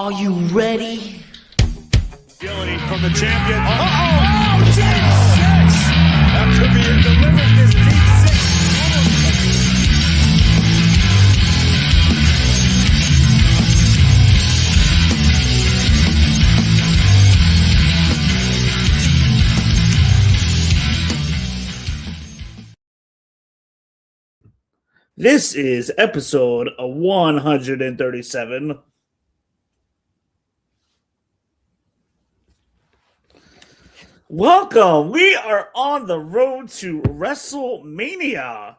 Are you ready? Agility from the champion. Oh, deep six. That could be it. Delivered this deep six. This is episode 137. Welcome. We are on the road to Wrestlemania.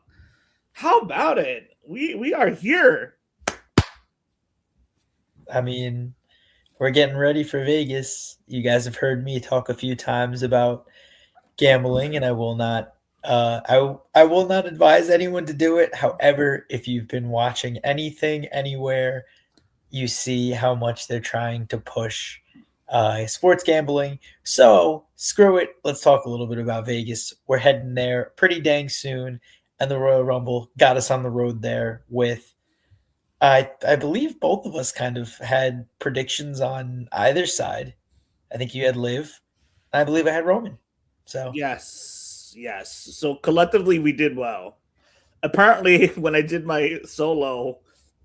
How about it? We are here. I mean, we're getting ready for Vegas. You guys have heard me talk a few times about gambling, and I will not. I will not advise anyone to do it. However, if you've been watching anything anywhere, you see how much they're trying to push sports gambling. So screw it. Let's talk a little bit about Vegas. We're heading there pretty dang soon, and the Royal Rumble got us on the road there with. I believe both of us kind of had predictions on either side. I think you had Liv. I believe I had Roman. So Yes. So collectively, we did well. Apparently, when I did my solo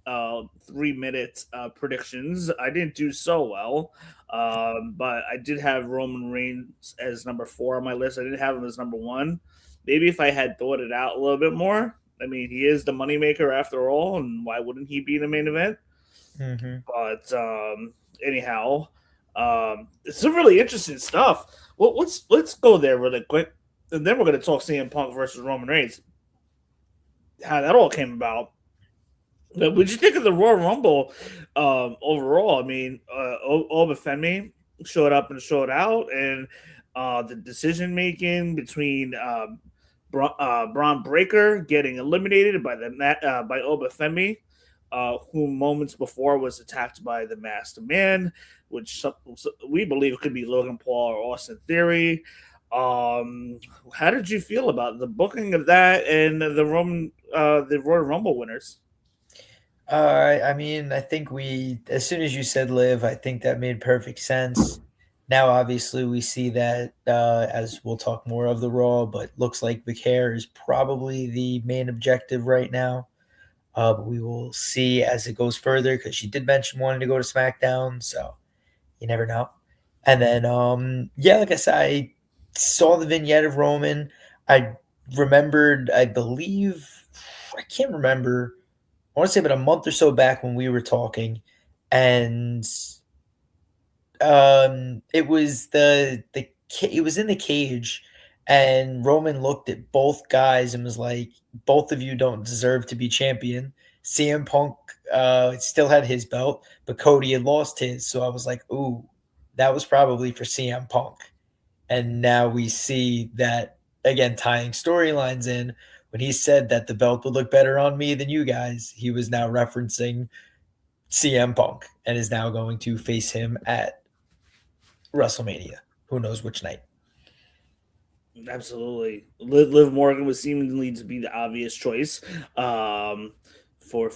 3 minute predictions, I didn't do so well. But I did have Roman Reigns as number 4 on my list. I didn't have him as number 1. Maybe if I had thought it out a little bit more. I mean, he is the moneymaker after all, and why wouldn't he be in the main event? But anyhow, it's some really interesting stuff. Well, let's go there really quick, and then we're going to talk CM Punk versus Roman Reigns. How that all came about. But what did you think of the Royal Rumble overall? I mean, Obafemi showed up and showed out, and the decision making between Braun Breaker getting eliminated by by Obafemi, who moments before was attacked by the Masked Man, which we believe could be Logan Paul or Austin Theory. How did you feel about the booking of that and the Royal Rumble winners? I mean, I think as soon as you said Liv, I think that made perfect sense. Now, obviously, we see that as we'll talk more of the Raw, but looks like Big Hair is probably the main objective right now. But we will see as it goes further because she did mention wanting to go to SmackDown, so you never know. And then, like I said, I saw the vignette of Roman. I remembered, I can't remember. I want to say about a month or so back when we were talking, and it was it was in the cage, and Roman looked at both guys and was like, "Both of you don't deserve to be champion." CM Punk still had his belt, but Cody had lost his, so I was like, "Ooh, that was probably for CM Punk." And now we see that again, tying storylines in. When he said that the belt would look better on me than you guys, he was now referencing CM Punk and is now going to face him at WrestleMania. Who knows which night? Absolutely. Liv Morgan was seemingly to be the obvious choice for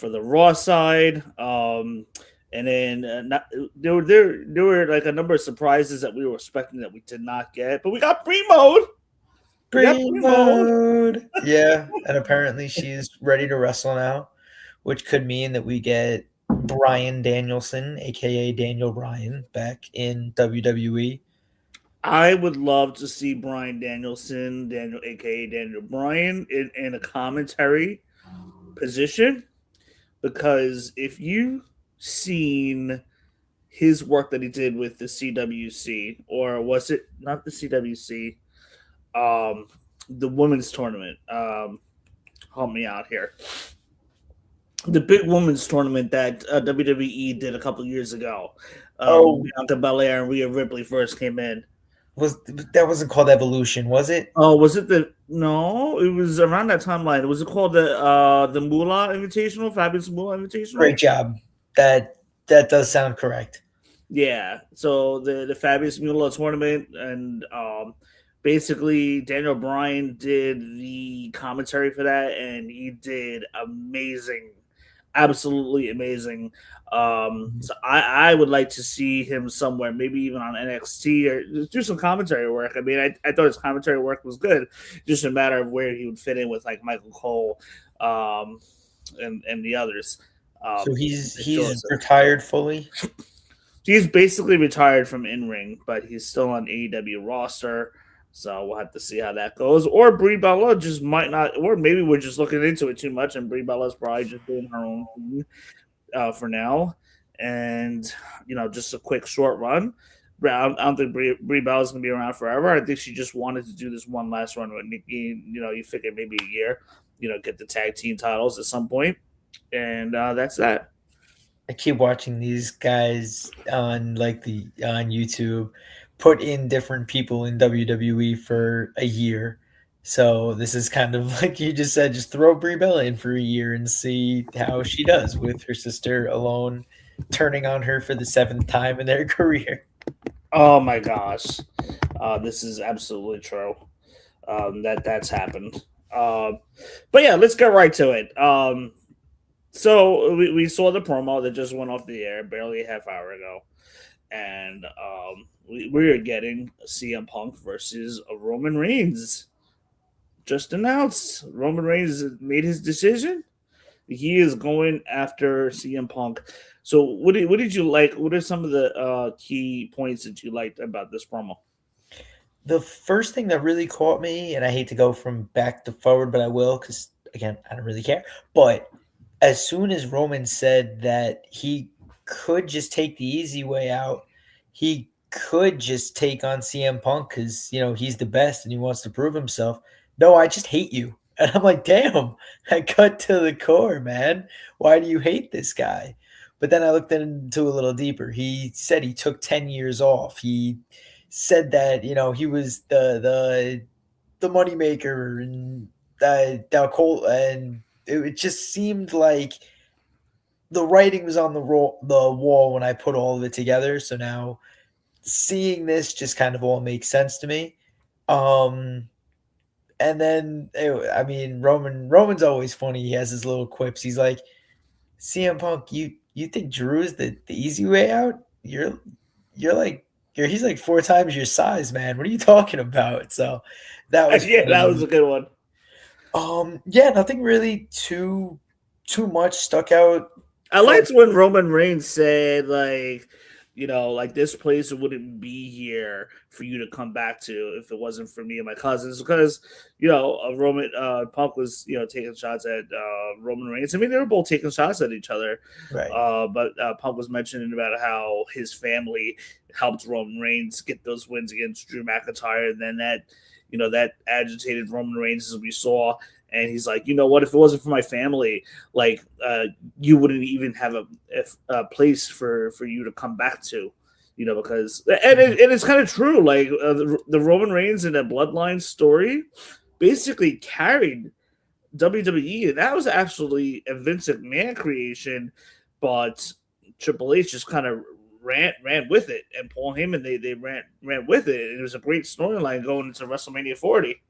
the Raw side. And then there were like a number of surprises that we were expecting that we did not get, but we got Pre-Mode. Pre-mode. Yeah, and apparently she's ready to wrestle now, which could mean that we get Bryan Danielson, aka Daniel Bryan, back in WWE. I would love to see Bryan Danielson, aka Daniel Bryan, in a commentary position, because if you seen his work that he did with the CWC, or was it not the CWC? The women's tournament. Help me out here. The big women's tournament that WWE did a couple years ago. Bianca Belair and Rhea Ripley first came in. That wasn't called Evolution, was it? Oh, was it No, it was around that timeline. Was it called the Moolah Invitational, Fabulous Moolah Invitational? Great job. That does sound correct. Yeah. So the Fabulous Moolah tournament, and basically Daniel Bryan did the commentary for that, and he did amazing absolutely amazing. So I would like to see him somewhere, maybe even on NXT or just do some commentary work. I mean, I thought his commentary work was good, just a matter of where he would fit in with like Michael Cole, um, and the others. So And he's Joseph. retired fully. He's basically retired from in ring, but he's still on AEW roster. So we'll have to see how that goes. Or Brie Bella just might not, or maybe we're just looking into it too much, and Brie Bella's probably just doing her own thing for now. And just a quick short run. I don't think Brie Bella's gonna be around forever. I think she just wanted to do this one last run with Nikki. You figure maybe a year. Get the tag team titles at some point, and that's that. I keep watching these guys on on YouTube put in different people in WWE for a year. So this is kind of like you just said, just throw Brie Bella in for a year and see how she does with her sister alone, turning on her for the seventh time in their career. Oh my gosh, this is absolutely true. That's happened. But yeah, let's get right to it. So we saw the promo that just went off the air barely a half hour ago, and we are getting CM Punk versus Roman Reigns. Just announced, Roman Reigns made his decision. He is going after CM Punk. So what did you like? What are some of the key points that you liked about this promo? The first thing that really caught me, and I hate to go from back to forward, but I will because again, I don't really care. But as soon as Roman said that he could just take the easy way out, he could just take on CM Punk because he's the best and he wants to prove himself. No, I just hate you, and I'm like, damn, I cut to the core, man. Why do you hate this guy? But then I looked into a little deeper. He said he took 10 years off. He said that he was the moneymaker and that Cole, and it just seemed like the writing was on the wall when I put all of it together. So now seeing this just kind of all makes sense to me. Um, and then I mean Roman's always funny. He has his little quips. He's like, CM Punk, you think Drew's the easy way out? You're like he's like 4 times your size, man. What are you talking about? So that was Yeah, that was funny. a good one. Yeah, nothing really too much stuck out I from. liked when Roman Reigns said, like this place wouldn't be here for you to come back to if it wasn't for me and my cousins. Because Roman Punk was taking shots at Roman Reigns. I mean, they were both taking shots at each other. Right. But Punk was mentioning about how his family helped Roman Reigns get those wins against Drew McIntyre, and then that agitated Roman Reigns as we saw. And he's like, you know what? If it wasn't for my family, like you wouldn't even have a place for you to come back to, because and it's kind of true. Like the Roman Reigns and the Bloodline story basically carried WWE, and that was actually a Vince McMahon creation, but Triple H just kind of ran with it, and Paul Heyman they ran with it. And it was a great storyline going into WrestleMania 40.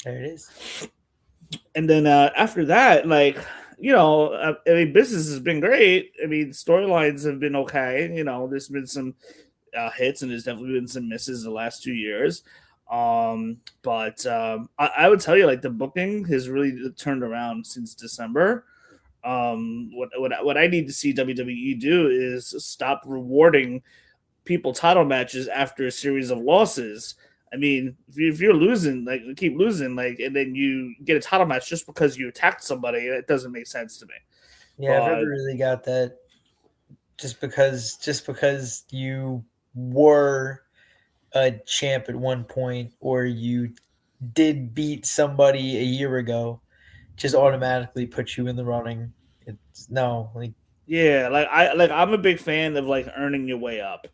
There it is. And then after that, I mean, business has been great. I mean, storylines have been okay. There's been some hits and there's definitely been some misses the last 2 years. But I would tell you, like, the booking has really turned around since December. What I need to see WWE do is stop rewarding people title matches after a series of losses. I mean, if you're losing, like keep losing, like, and then you get a title match just because you attacked somebody, it doesn't make sense to me. Yeah, I've But never really got that. Just because you were a champ at one point or you did beat somebody a year ago, just automatically put you in the running. It's no, like, yeah, I'm a big fan of like earning your way up.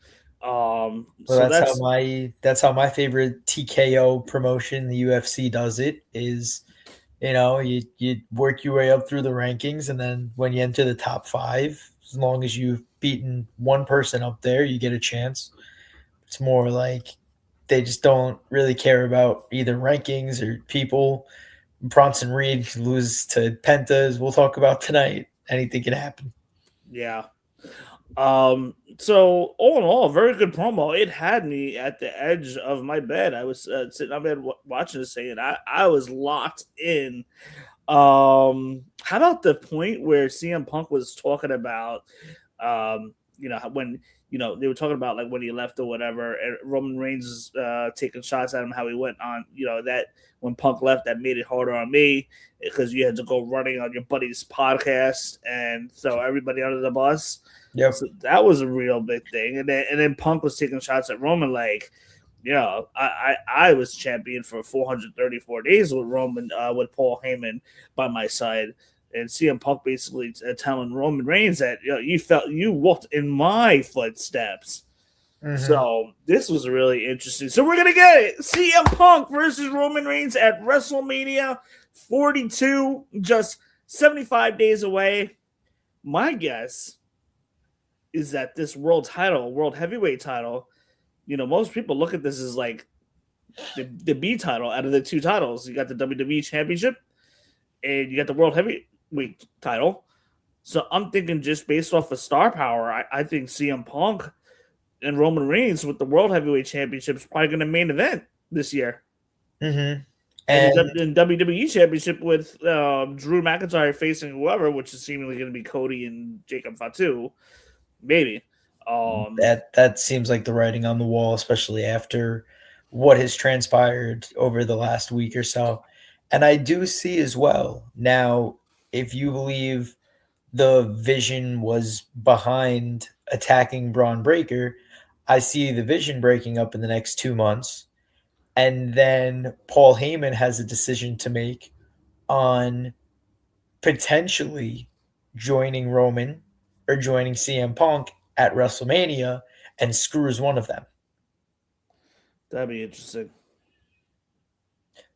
well, So that's that's how my favorite TKO promotion, the UFC, does it. Is you work your way up through the rankings, and then when you enter the top 5, as long as you've beaten one person up there, you get a chance. It's more like they just don't really care about either rankings or people. Bronson Reed lose to Penta, as we'll talk about tonight. anything can happen. Yeah. So all in all, very good promo. It had me at the edge of my bed. I was sitting on bed watching this thing, and I was locked in. How about the point where CM Punk was talking about, when they were talking about like when he left or whatever, and Roman Reigns taking shots at him, how he went on, that when Punk left, that made it harder on me because you had to go running on your buddy's podcast and throw everybody under the bus. Yep. So that was a real big thing, and then Punk was taking shots at Roman like, I was champion for 434 days with Roman, with Paul Heyman by my side, and CM Punk basically telling Roman Reigns that you walked in my footsteps. Mhm. So this was really interesting. So we're gonna get it: CM Punk versus Roman Reigns at WrestleMania 42, just 75 days away. My guess is that this world heavyweight title, most people look at this as like the B title out of the two titles. You got the WWE Championship and you got the World Heavyweight title. So I'm thinking just based off of star power, I think CM Punk and Roman Reigns with the World Heavyweight Championship is probably going to main event this year. Mm-hmm. And the WWE Championship with Drew McIntyre facing whoever, which is seemingly going to be Cody and Jacob Fatu, maybe. That seems like the writing on the wall, especially after what has transpired over the last week or so. And I do see as well now, if you believe the Vision was behind attacking Braun Breaker, I see the Vision breaking up in the next 2 months. And then Paul Heyman has a decision to make on potentially joining Roman or joining CM Punk at WrestleMania and screws one of them. That'd be interesting.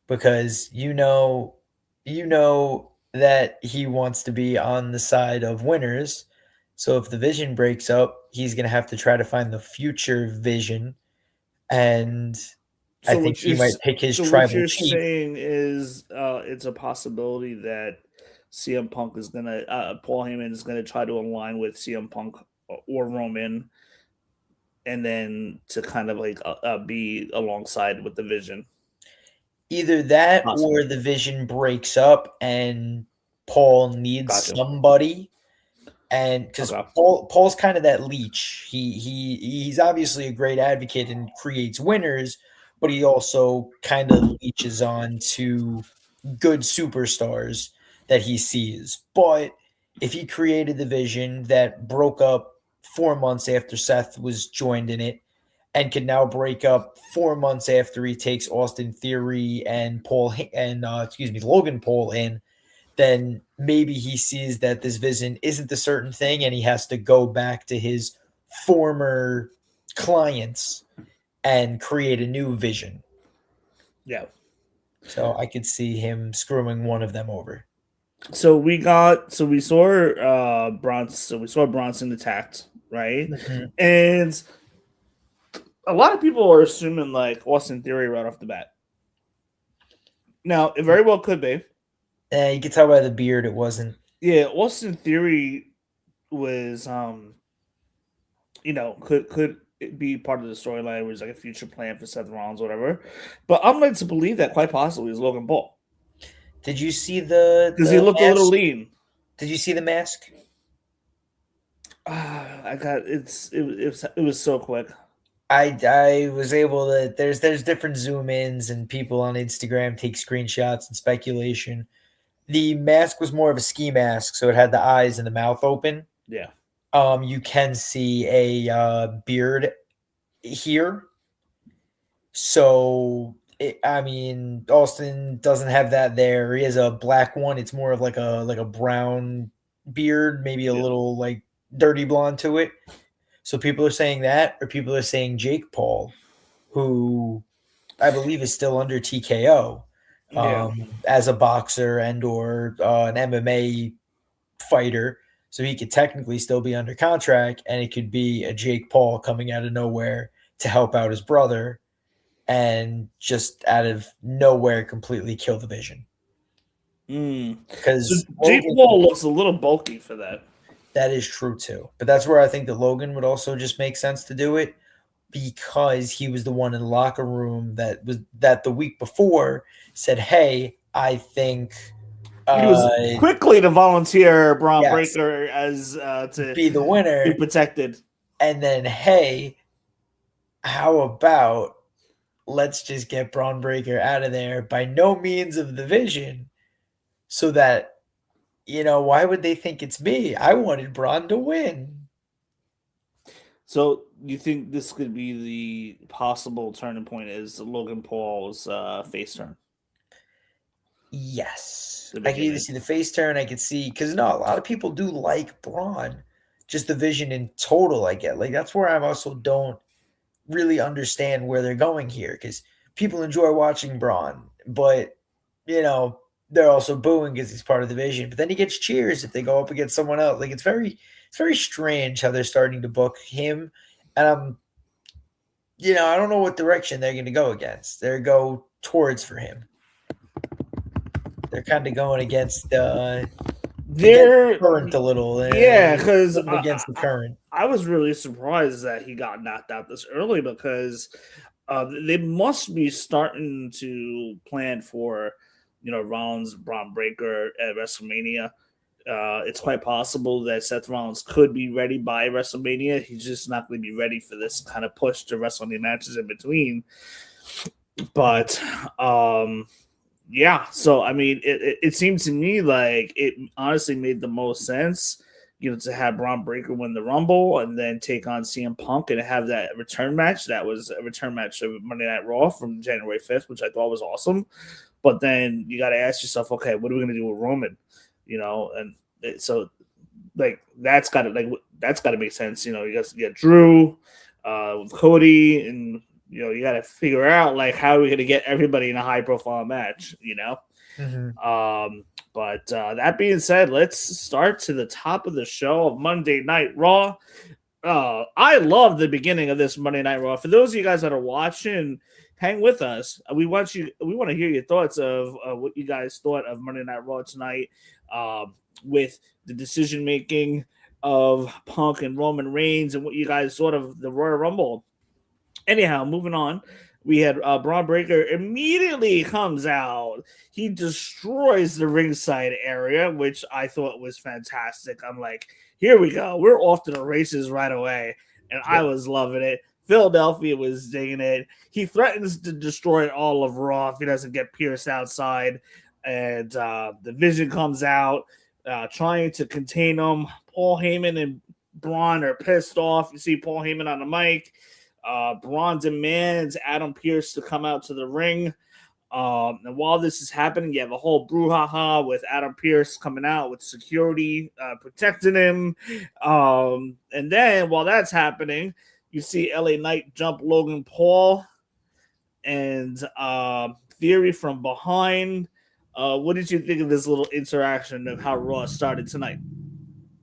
Because you know that he wants to be on the side of winners. So if the Vision breaks up, he's going to have to try to find the future Vision, and I think he might pick his tribal what you're chief. saying is it's a possibility that CM Punk is gonna Paul Heyman is gonna try to align with CM Punk or Roman, and then to kind of like be alongside with the Vision. Either that Possibly. or the Vision breaks up and Paul needs Gotcha. somebody. And because Okay. Paul's kind of that leech. He's obviously a great advocate and creates winners, but he also kind of leeches on to good superstars that he sees. But if he created the Vision that broke up 4 months after Seth was joined in it, and could now break up 4 months after he takes Austin Theory and Logan Paul in, then maybe he sees that this Vision isn't a certain thing and he has to go back to his former clients and create a new Vision. Yeah. So I could see him screwing one of them over. So we saw Bronson attacked, right? Mm-hmm. And a lot of people are assuming like Austin Theory right off the bat. Now, it very well could be. You can tell by the beard it wasn't. Yeah, Austin Theory was could be part of the storyline. It was like a future plan for Seth Rollins, whatever. But I'm led to believe that quite possibly is Logan Paul. Did you see the Because he looked mask? a little lean. Did you see the mask? It was so quick. I was able to. There's different zoom ins and people on Instagram take screenshots and speculation. The mask was more of a ski mask, so it had the eyes and the mouth open. Yeah. You can see a beard here. So Austin doesn't have that there. He has a black one. It's more of like a brown beard, maybe a little like dirty blonde to it. So people are saying that, or people are saying Jake Paul, who I believe is still under TKO as a boxer and or an MMA fighter. So he could technically still be under contract, and it could be a Jake Paul coming out of nowhere to help out his brother and just out of nowhere completely kill the Vision. So because Jake Logan, Paul looks a little bulky for that. that is true too. But that's where I think that Logan would also just make sense to do it because he was the one in the locker room that the week before said, "Hey, I think He was quickly to volunteer Braun yes, Breaker as to be the be winner." protected. And then, hey, how about let's just get Braun Breaker out of there by no means of the vision so that, why would they think it's me? I wanted Braun to win. So you think this could be the possible turning point is Logan Paul's face turn? Yes. The I can either beginning. see the face turn, I could see, because no, a lot of people do like Braun. Just the vision in total, I get. Like, that's where I also don't really understand where they're going here because people enjoy watching Braun, but they're also booing because he's part of the vision. But then he gets cheers if they go up against someone else. Like it's very strange how they're starting to book him, and I don't know what direction they're going to go against. They're go towards for him. They're kind of going against the There, current a little, yeah, a because little against the current. I was really surprised that he got knocked out this early because they must be starting to plan for Rollins Braun Breaker at WrestleMania. It's quite possible that Seth Rollins could be ready by WrestleMania. He's just not going to be ready for this kind of push to WrestleMania matches in between. But yeah, so I mean, it seemed to me like it honestly made the most sense, to have Braun Breaker win the Rumble and then take on CM Punk and have that return match. That was a return match of Monday Night Raw from January 5th, which I thought was awesome. But then you got to ask yourself, okay, what are we going to do with Roman? So like that's got to make sense. You got Drew with Cody, and you got to figure out like how are we going to get everybody in a high profile match. Mm-hmm. But that being said, let's start to the top of the show of Monday Night Raw. I love the beginning of this Monday Night Raw. For those of you guys that are watching, hang with us. We want to hear your thoughts of what you guys thought of Monday Night Raw tonight, with the decision making of Punk and Roman Reigns, and what you guys thought of the Royal Rumble. Anyhow, moving on. We had Braun Breaker immediately comes out. He destroys the ringside area, which I thought was fantastic. I'm like, here we go. We're off to the races right away. And I was loving it. Philadelphia was digging it. He threatens to destroy all of Raw if he doesn't get Pierce outside. And the Vision comes out trying to contain him. Paul Heyman and Braun are pissed off. You see Paul Heyman on the mic. Braun demands Adam Pearce to come out to the ring. And while this is happening, you have a whole brouhaha with Adam Pearce coming out with security protecting him. And then while that's happening, you see LA Knight jump Logan Paul and Theory from behind. What did you think of this little interaction of how Raw started tonight?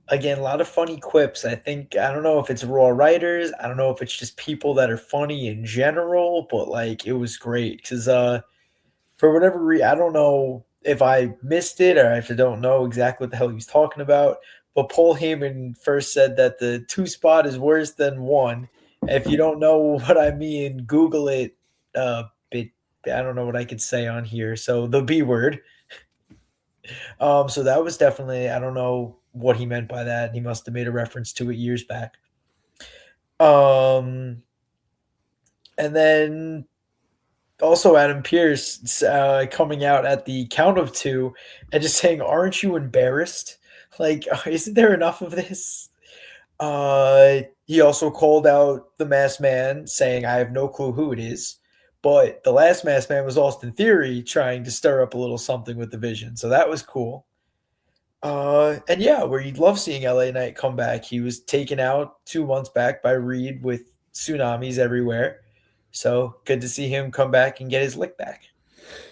Again, a lot of funny quips. I don't know if it's Raw writers. I don't know if it's just people that are funny in general, but like it was great because for whatever reason, I don't know if I missed it or if I don't know exactly what the hell he was talking about. But Paul Heyman first said that the 2 spot is worse than 1. If you don't know what I mean, Google it. Bit I don't know what I could say on here. So the B word. So that was definitely, I don't know what he meant by that. He must have made a reference to it years back. And then also Adam Pearce coming out at the count of 2 and just saying, "Aren't you embarrassed? Like, isn't there enough of this?" He also called out the Masked Man, saying, "I have no clue who it is." But the last Masked Man was Austin Theory trying to stir up a little something with the Vision. So that was cool. And yeah, where you'd love seeing LA Knight come back. He was taken out 2 months back by Reed with tsunamis everywhere. So good to see him come back and get his lick back.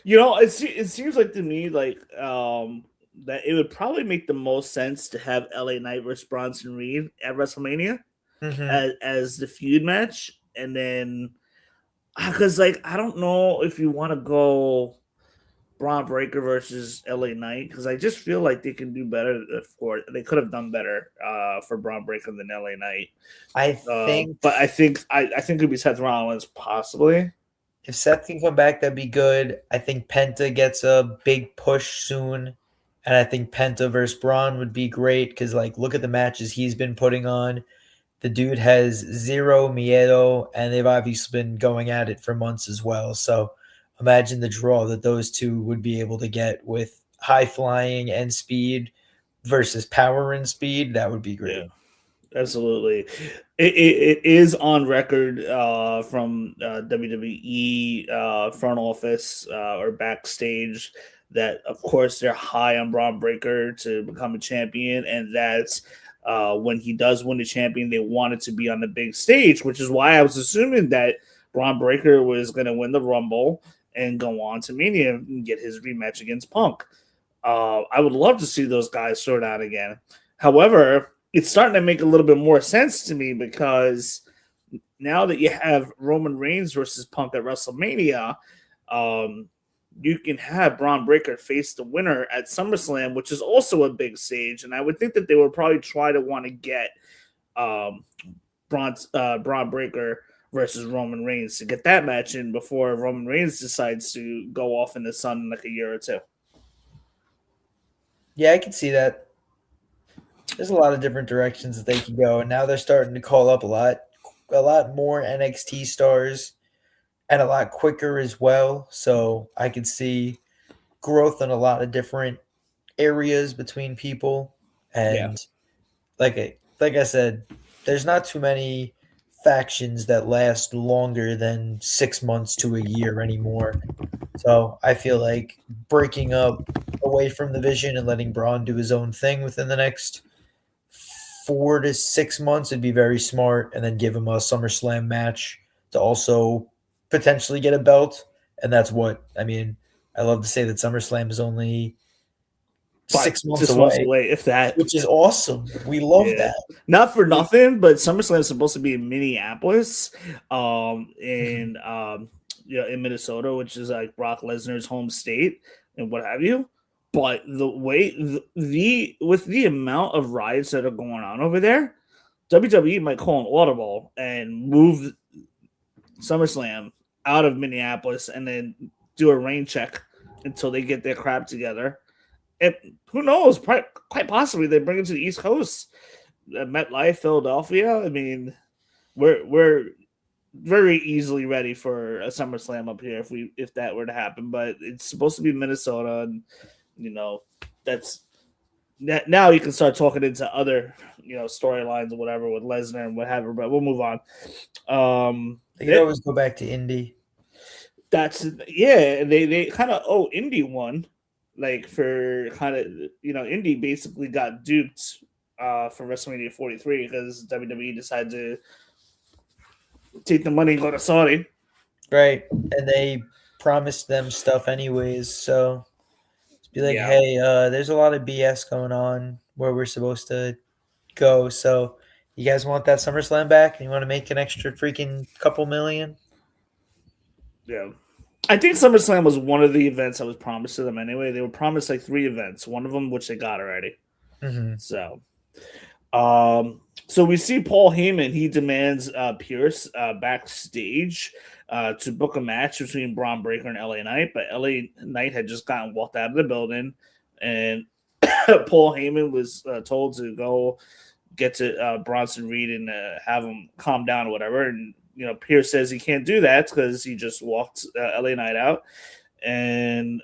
It seems like to me like that it would probably make the most sense to have LA Knight versus Bronson Reed at WrestleMania Mm-hmm. as the feud match, and then because like I don't know if you want to go Braun Breaker versus LA Knight because I just feel like they can do better for it. They could have done better for Braun Breaker than LA Knight. I think But I think it'd be Seth Rollins possibly. if Seth can come back, that'd be good. I think Penta gets a big push soon. And I think Penta versus Braun would be great because, like, look at the matches he's been putting on. The dude has zero miedo, and they've obviously been going at it for months as well. So imagine the draw that those two would be able to get with high flying and speed versus power and speed. That would be Yeah. great. Absolutely. It is on record from WWE front office or backstage that, of course, they're high on Braun Breaker to become a champion, and that's when he does win the champion, they want it to be on the big stage, which is why I was assuming that Braun Breaker was going to win the Rumble and go on to Mania and get his rematch against Punk. I would love to see those guys sort out again. However, it's starting to make a little bit more sense to me because now that you have Roman Reigns versus Punk at WrestleMania, you can have Braun Breaker face the winner at SummerSlam, which is also a big stage. And I would think that they would probably try to want to get Braun Breaker versus Roman Reigns to get that match in before Roman Reigns decides to go off in the sun in like a year or two. Yeah, I can see that. There's a lot of different directions that they can go, and now they're starting to call up a lot more NXT stars, and a lot quicker as well. So I could see growth in a lot of different areas between people, Yeah. and like I said, there's not too many factions that last longer than 6 months to a year anymore. So I feel like breaking up away from the vision and letting Braun do his own thing within the next 4 to 6 months would be very smart, and then give him a SummerSlam match to also potentially get a belt. And that's what I mean. I love to say that SummerSlam is only But 6 months 6 months away, away, if that. which is awesome. We love Yeah. that. Not for nothing, but SummerSlam is supposed to be in Minneapolis, Mhm. in Minnesota, which is like Brock Lesnar's home state and what have you. But the way the with the amount of riots that are going on over there, WWE might call an audible and move SummerSlam out of Minneapolis and then do a rain check until they get their crap together. And who knows? Quite possibly they bring it to the East Coast, MetLife, Philadelphia. I mean, we're very easily ready for a SummerSlam up here if that were to happen. But it's supposed to be Minnesota, and you know that's now you can start talking into other storylines or whatever with Lesnar and whatever. But we'll move on. They could always go back to Indy. That's yeah. They kind of owe Indy one, like for kind of Indy basically got duped for WrestleMania 43 because WWE decided to take the money and go to Saudi. Right. And they promised them stuff anyways. So be like, Yeah, hey, there's a lot of BS going on where we're supposed to go. So you guys want that SummerSlam back? And you want to make an extra freaking couple million? yeah. I think SummerSlam was one of the events that was promised to them anyway. They were promised like 3 events, one of them which they got already. Mm-hmm. So we see Paul Heyman. He demands Pierce backstage to book a match between Braun Breaker and LA Knight, but LA Knight had just gotten walked out of the building, and Paul Heyman was told to go get to Bronson Reed and have him calm down or whatever. And Pierce says he can't do that because he just walked LA Knight out, and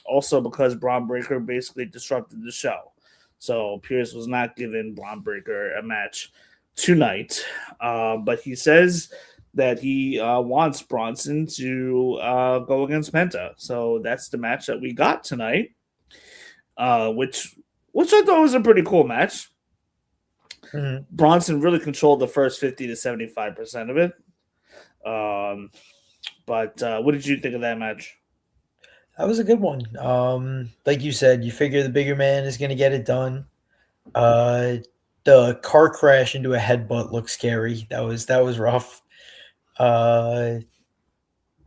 also because Braun Breaker basically disrupted the show. So Pierce was not giving Braun Breaker a match tonight, but he says that he wants Bronson to go against Penta. So that's the match that we got tonight, which I thought was a pretty cool match. Mm-hmm. Bronson really controlled the first 50 to 75% of it. But what did you think of that match? That was a good one. Like you said, you figure the bigger man is going to get it done. The car crash into a headbutt looked scary. That was rough. And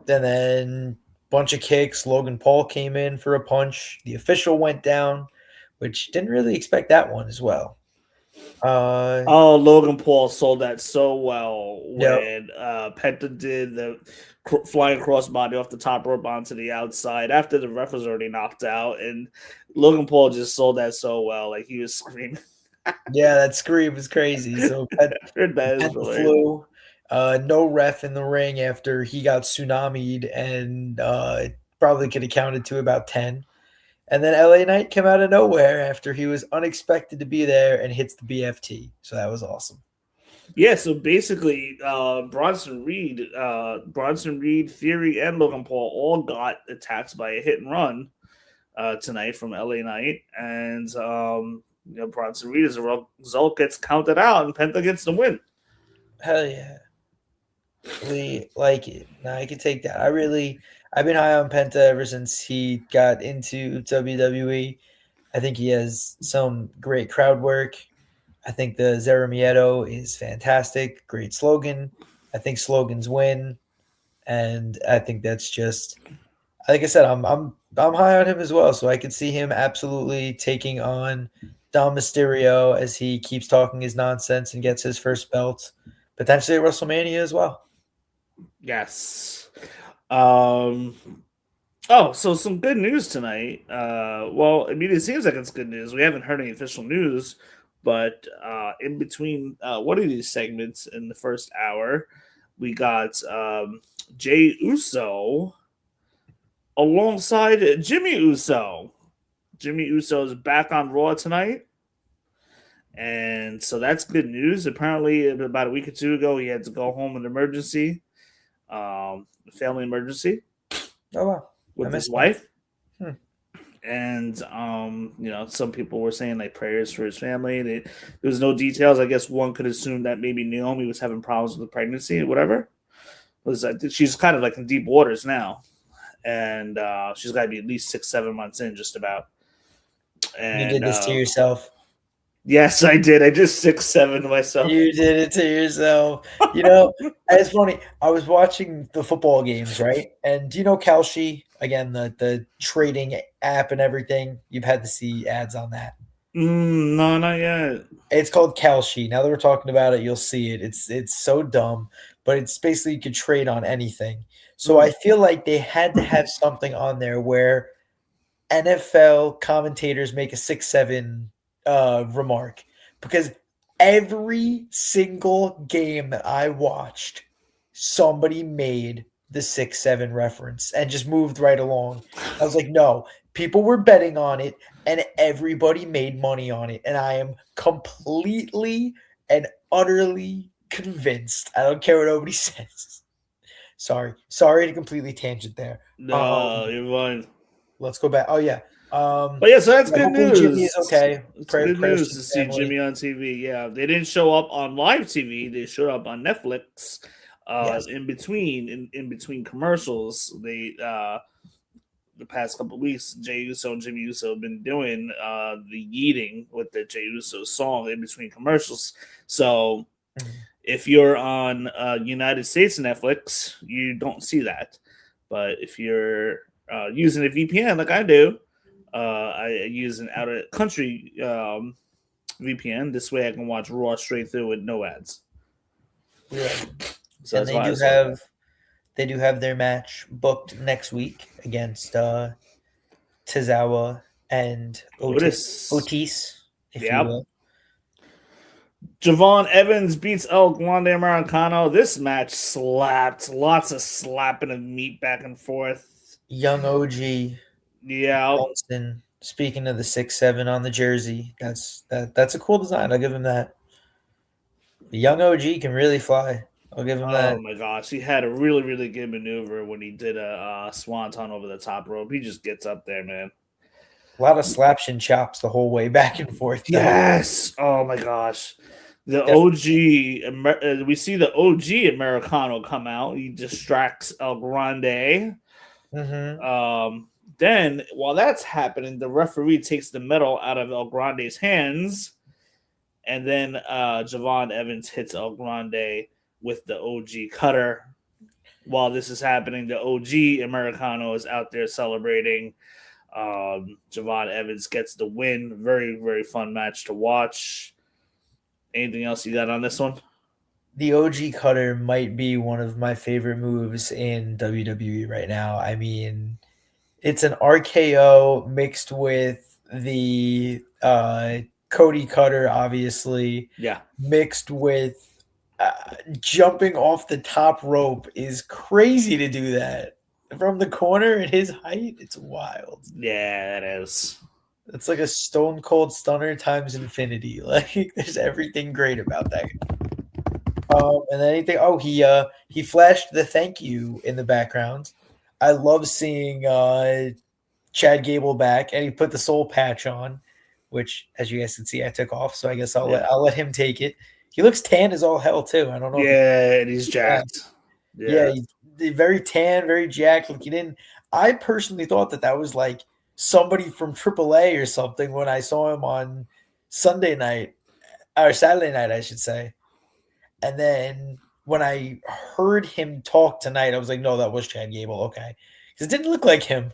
then bunch of kicks. Logan Paul came in for a punch. The official went down, which didn't really expect that one as well. Oh, Logan Paul sold that so well Yep. when Penta did the flying crossbody off the top rope onto the outside after the ref was already knocked out, and Logan Paul just sold that so well. Like he was screaming. Yeah, that scream was crazy. So I heard that is Penta hilarious. flew. No ref in the ring after he got tsunamied and probably could have counted to about 10. And then LA Knight came out of nowhere after he was unexpected to be there and hits the BFT. So that was awesome. Yeah, so basically, Bronson Reed, Theory, and Logan Paul all got attacked by a hit and run tonight from LA Knight, and Bronson Reed as a result gets counted out, and Penta gets the win. Hell yeah. We like it. Now I can take that. I've been high on Penta ever since he got into WWE. I think he has some great crowd work. I think the Zeremieto is fantastic. Great slogan. I think slogans win. And I think that's just like I said, I'm high on him as well. So I could see him absolutely taking on Dom Mysterio as he keeps talking his nonsense and gets his first belt, potentially at WrestleMania as well. Yes. So some good news tonight. Well, I mean, it seems like it's good news. We haven't heard any official news, but in between one of these segments in the first hour, we got Jey Uso alongside Jimmy Uso. Jimmy Uso is back on Raw tonight. And so that's good news. Apparently, about a week or two ago, he had to go home in emergency, family emergency. Oh wow. With his wife. And some people were saying like prayers for his family. There was no details. I guess one could assume that maybe Naomi was having problems with pregnancy or whatever. She's kind of like in deep waters now, and she's got to be at least 6-7 months in, just about. And You did this to yourself. Yes, I did. I just 6-7 myself. You did it to yourself. It's funny. I was watching the football games, right? And do you know Kalshi? Again, the trading app and everything. You've had to see ads on that. No, not yet. It's called Kalshi. Now that we're talking about it, you'll see it. It's so dumb, but it's basically you could trade on anything. So I feel like they had to have something on there where NFL commentators make a 6-7 remark, because every single game that I watched, somebody made the 6-7 reference and just moved right along. I was like, no, people were betting on it and everybody made money on it. And I am completely and utterly convinced. I don't care what nobody says. Sorry to completely tangent there. No, you're fine. Let's go back. Oh yeah. But yeah, so that's good news. Jimmy is okay. It's good news to see Jimmy on TV. Yeah, they didn't show up on live TV. They showed up on Netflix. Yes. In between commercials, they the past couple of weeks, Jey Uso and Jimmy Uso have been doing the yeeting with the Jey Uso song in between commercials. So if you're on United States Netflix, you don't see that. But if you're using a VPN like I do, I use an out of country VPN. This way I can watch Raw straight through with no ads. Yeah. So and they do have their match booked next week against Tozawa and Otis, if you will. Javon Evans beats El Grande Americano. This match slapped. Lots of slapping of meat back and forth. Young OG. Yeah. Johnson, speaking of the 6-7 on the jersey, that's a cool design. I'll give him that. The young OG can really fly. I'll give him that. Oh my gosh, he had a really, really good maneuver when he did a swanton over the top rope. He just gets up there, man. A lot of slaps and chops the whole way back and forth. Though. Yes. Oh my gosh. The OG, we see the OG Americano come out. He distracts El Grande. Mm-hmm. Then, while that's happening, the referee takes the medal out of El Grande's hands. And then Javon Evans hits El Grande with the OG cutter. while this is happening, the OG Americano is out there celebrating. Javon Evans gets the win. Very, very fun match to watch. Anything else you got on this one? The OG cutter might be one of my favorite moves in WWE right now. I mean, it's an RKO mixed with the Cody cutter, obviously, Yeah. mixed with jumping off the top rope is crazy to do that from the corner at his height. It's wild. Yeah, that is. It's like a stone cold stunner times infinity. Like there's everything great about that. And then anything. Oh, he flashed the thank you in the background. I love seeing Chad Gable back, and he put the soul patch on, which, as you guys can see, I took off. So I guess I'll let him take it. He looks tan as all hell too. I don't know. Yeah, and he's jacked. Yeah, he's very tan, very jacked. Like he didn't. I personally thought that was like somebody from AAA or something when I saw him on Sunday night or Saturday night, I should say. And then when I heard him talk tonight, I was like, no, that was Chad Gable. Okay, because it didn't look like him.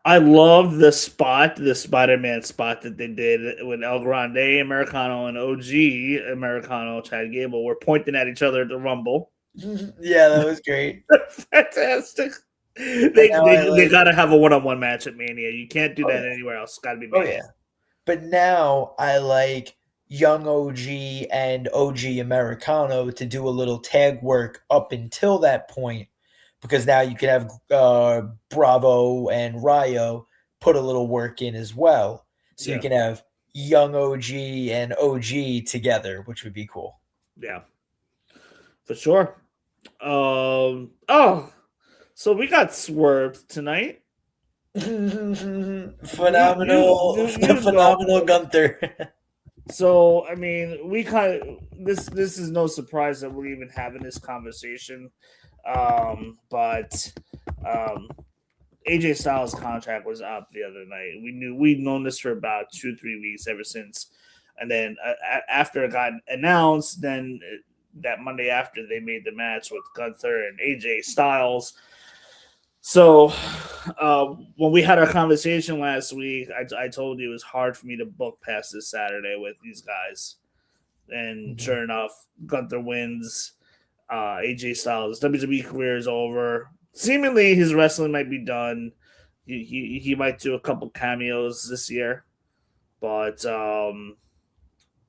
I love the Spider-Man spot that they did with El Grande Americano and OG Americano Chad Gable were pointing at each other at the Rumble. Yeah, that was great. Fantastic. They gotta have a one-on-one match at Mania. You can't do that anywhere else. It's gotta be Mania. Oh yeah. But now I like young OG and OG Americano to do a little tag work up until that point, because now you can have Bravo and Ryo put a little work in as well. So you can have young OG and OG together, which would be cool. Yeah, for sure. So we got swerved tonight. Phenomenal Gunther. So I mean, we kind of this is no surprise that we're even having this conversation. But AJ Styles' contract was up the other night. We'd known this for about 2-3 weeks ever since, and then after it got announced, then that Monday after they made the match with Gunther and AJ Styles. So when we had our conversation last week, I told you it was hard for me to book past this Saturday with these guys, and sure enough, Gunther wins. AJ Styles' WWE career is over. Seemingly, his wrestling might be done. He might do a couple cameos this year. But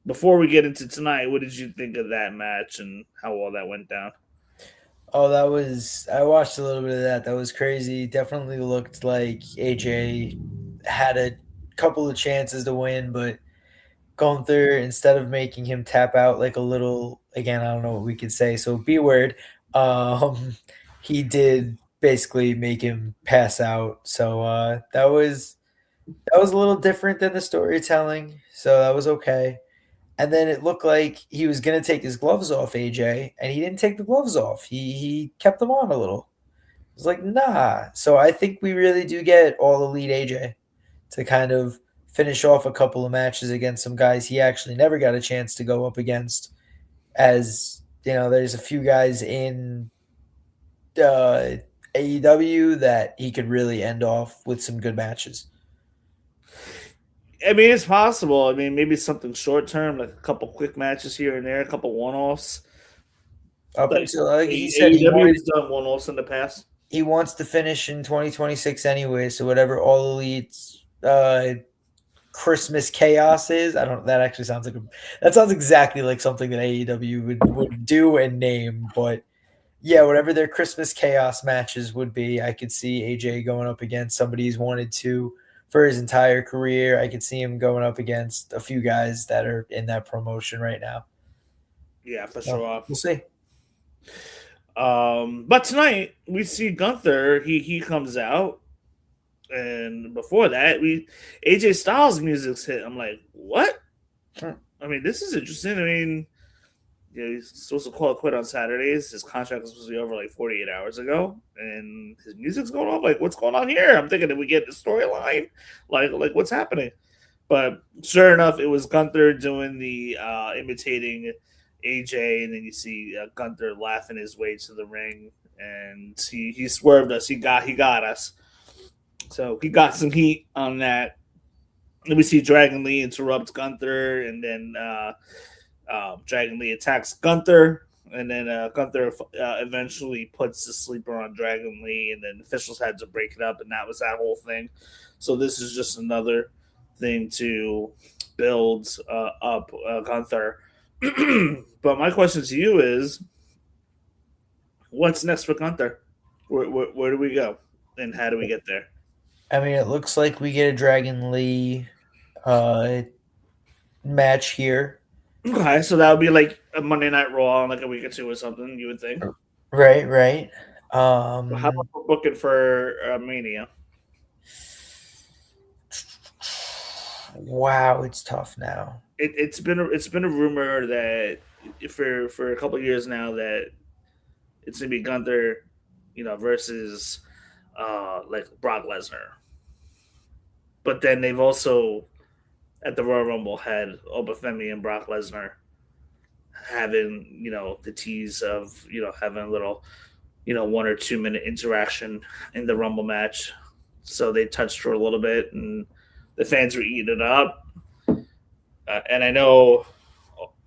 before we get into tonight, what did you think of that match and how well that went down? Oh, I watched a little bit of that. That was crazy. Definitely looked like AJ had a couple of chances to win, but Gunther, instead of making him tap out like a little, again, I don't know what we could say, so B word, he did basically make him pass out. So that was a little different than the storytelling. So that was okay. And then it looked like he was gonna take his gloves off, AJ, and he didn't take the gloves off. He kept them on a little. I was like, nah. So I think we really do get all elite AJ to kind of finish off a couple of matches against some guys he actually never got a chance to go up against. As you know, there's a few guys in AEW that he could really end off with some good matches. I mean, it's possible. I mean, maybe something short term, like a couple quick matches here and there, a couple one-offs. Up Like, until he said AEW has done one-offs in the past. He wants to finish in 2026 anyway. So whatever All Elite's Christmas chaos is, that actually sounds like that sounds exactly like something that AEW would do and name. But yeah, whatever their Christmas chaos matches would be, I could see AJ going up against somebody he's wanted to for his entire career. I could see him going up against a few guys that are in that promotion right now. Yeah, for sure. We'll see. But tonight we see Gunther. He comes out, and before that, AJ Styles' music's hit. I'm like, what? I mean, this is interesting. I mean, he's supposed to call it quit on Saturdays. His contract was supposed to be over like 48 hours ago, and his music's going off. Like, what's going on here? I'm thinking, did we get the storyline? Like what's happening? But sure enough, it was Gunther doing the imitating AJ, and then you see Gunther laughing his way to the ring, and he swerved us. He got us. So he got some heat on that. Then we see Dragon Lee interrupt Gunther, and then Dragon Lee attacks Gunther, and then Gunther eventually puts the sleeper on Dragon Lee, and then officials had to break it up, and that was that whole thing. So this is just another thing to build up Gunther. But my question to you is, what's next for Gunther? Where do we go, and how do we get there? I mean, it looks like we get a Dragon Lee match here. Okay, so that would be like a Monday Night Raw in like a week or two or something. You would think. Right. How about booking for Mania? Wow, it's tough now. It's been a rumor that for a couple of years now that it's gonna be Gunther, versus like Brock Lesnar. But then they've also at the Royal Rumble had Obafemi and Brock Lesnar having the tease of having a little 1 or 2 minute interaction in the Rumble match. So they touched for a little bit, and the fans were eating it up. And I know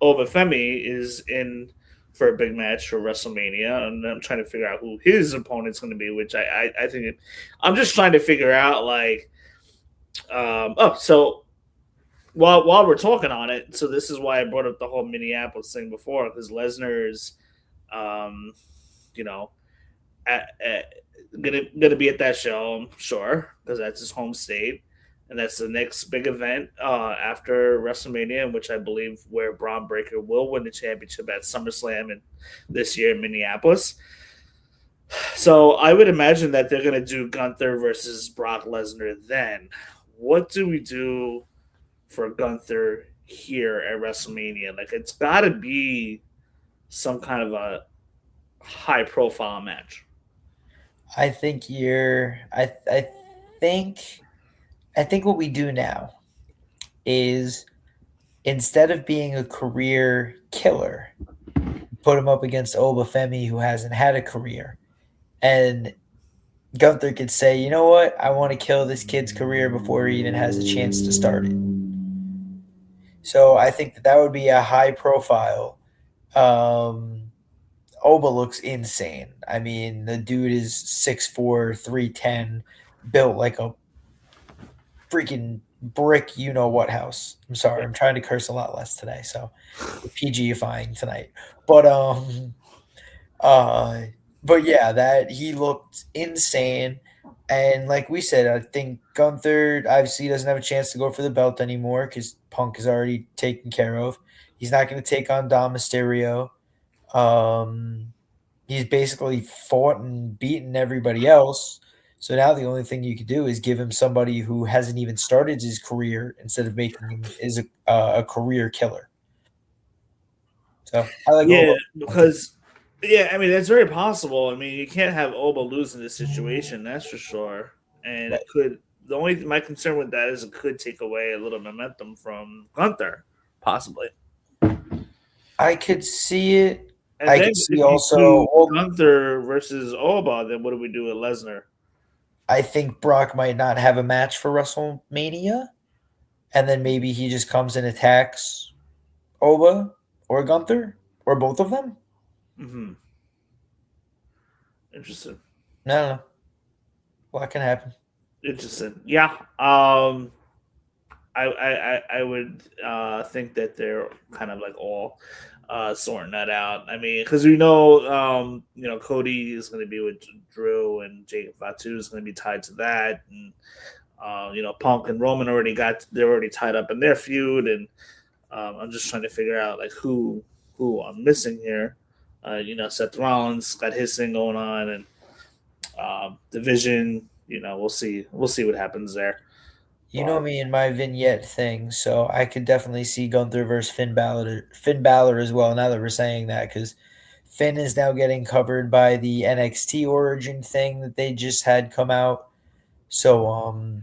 Obafemi is in for a big match for WrestleMania, and I'm trying to figure out who his opponent's going to be. Which I think I'm just trying to figure out like. So while we're talking on it, so this is why I brought up the whole Minneapolis thing before, because Lesnar's, you know, gonna be at that show, I'm sure, because that's his home state, and that's the next big event after WrestleMania, in which I believe where Braun Breaker will win the championship at SummerSlam and this year in Minneapolis. So I would imagine that they're gonna do Gunther versus Brock Lesnar then. What do we do for Gunther here at WrestleMania? Like, it's got to be some kind of a high profile match. I think you're. I think what we do now is instead of being a career killer, put him up against Obafemi, who hasn't had a career, and Gunther could say, you know what, I want to kill this kid's career before he even has a chance to start it. So I think that would be a high profile. Oba looks insane. I mean, the dude is 6'4", 310, built like a freaking brick you know what house. I'm sorry, I'm trying to curse a lot less today, so PG-ifying tonight. But but yeah, that he looked insane. And like we said, I think Gunther obviously doesn't have a chance to go for the belt anymore because Punk is already taken care of. He's not going to take on Dom Mysterio. He's basically fought and beaten everybody else. So now the only thing you could do is give him somebody who hasn't even started his career instead of making him is a career killer. So I like Yeah, Oba. because I mean that's very possible. I mean, you can't have Oba lose in this situation, that's for sure. And it could. The only my concern with that is it could take away a little momentum from Gunther, possibly. I could see it. And I then could if see you also. do Gunther versus Oba, then what do we do with Lesnar? I think Brock might not have a match for WrestleMania, and then maybe he just comes and attacks Oba or Gunther or both of them. Mm-hmm. Interesting. No, what can happen? Interesting. Yeah. I would think that they're kind of like all sorting that out. I mean, because we know Cody is going to be with Drew, and Jacob Fatu is going to be tied to that, and Punk and Roman they're already tied up in their feud, and I'm just trying to figure out like who I'm missing here. Seth Rollins got his thing going on, and Division. We'll see what happens there. You know me and my vignette thing, so I could definitely see Gunther versus Finn Balor as well. Now that we're saying that, because Finn is now getting covered by the NXT Origin thing that they just had come out. So,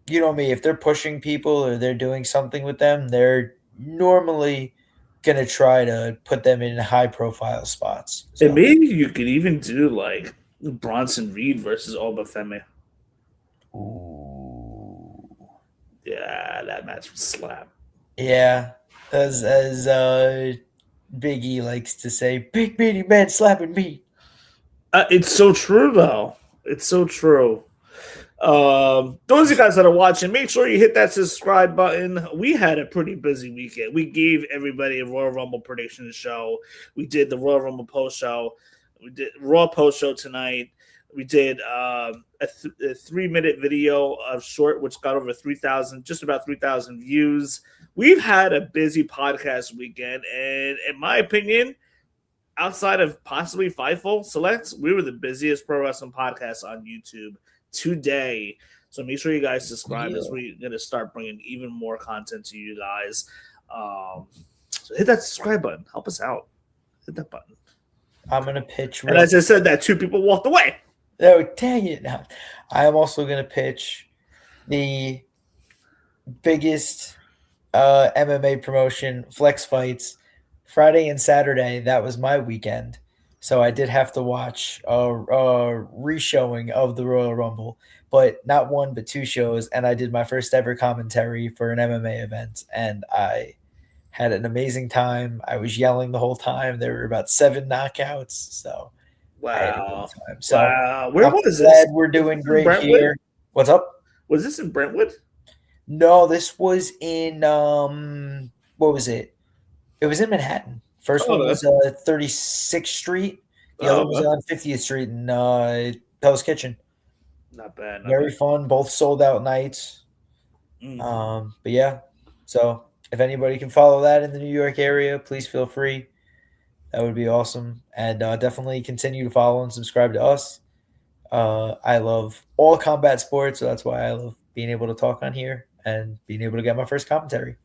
you know me, if they're pushing people or they're doing something with them, they're normally gonna try to put them in high profile spots. So. And maybe you could even do like Bronson Reed versus Obafemi. Ooh. Yeah, that match would slap. Yeah, as Big E likes to say, big meaty man slapping meat. It's so true, though. It's so true. Those of you guys that are watching, make sure you hit that subscribe button. We had a pretty busy weekend. We gave everybody a Royal Rumble prediction show. We did the Royal Rumble post show. We did Raw post show tonight. We did a 3-minute video of short, which got over 3,000, just about 3,000 views. We've had a busy podcast weekend, and in my opinion, outside of possibly Fightful Select, we were the busiest pro wrestling podcast on YouTube today. So make sure you guys subscribe as we're going to start bringing even more content to you guys. So hit that subscribe button. Help us out. Hit that button. I'm going to pitch. And as I said that, 2 people walked away. Oh, dang it. I am also going to pitch the biggest MMA promotion, Flex Fights, Friday and Saturday. That was my weekend. So I did have to watch a re-showing of the Royal Rumble, but not 1 but 2 shows. And I did my first ever commentary for an MMA event, and I had an amazing time. I was yelling the whole time. There were about 7 knockouts. So wow. I had a good time. So wow. Where was glad this? We're doing great Brentwood? here. What's up? Was this in Brentwood? No, this was in what was it? It was in Manhattan. First one was 36th Street. The other was on 50th Street in Hell's Kitchen. Not bad. Very fun. Both sold out nights. But yeah, so if anybody can follow that in the New York area, please feel free. That would be awesome. And definitely continue to follow and subscribe to us. I love all combat sports, so that's why I love being able to talk on here and being able to get my first commentary.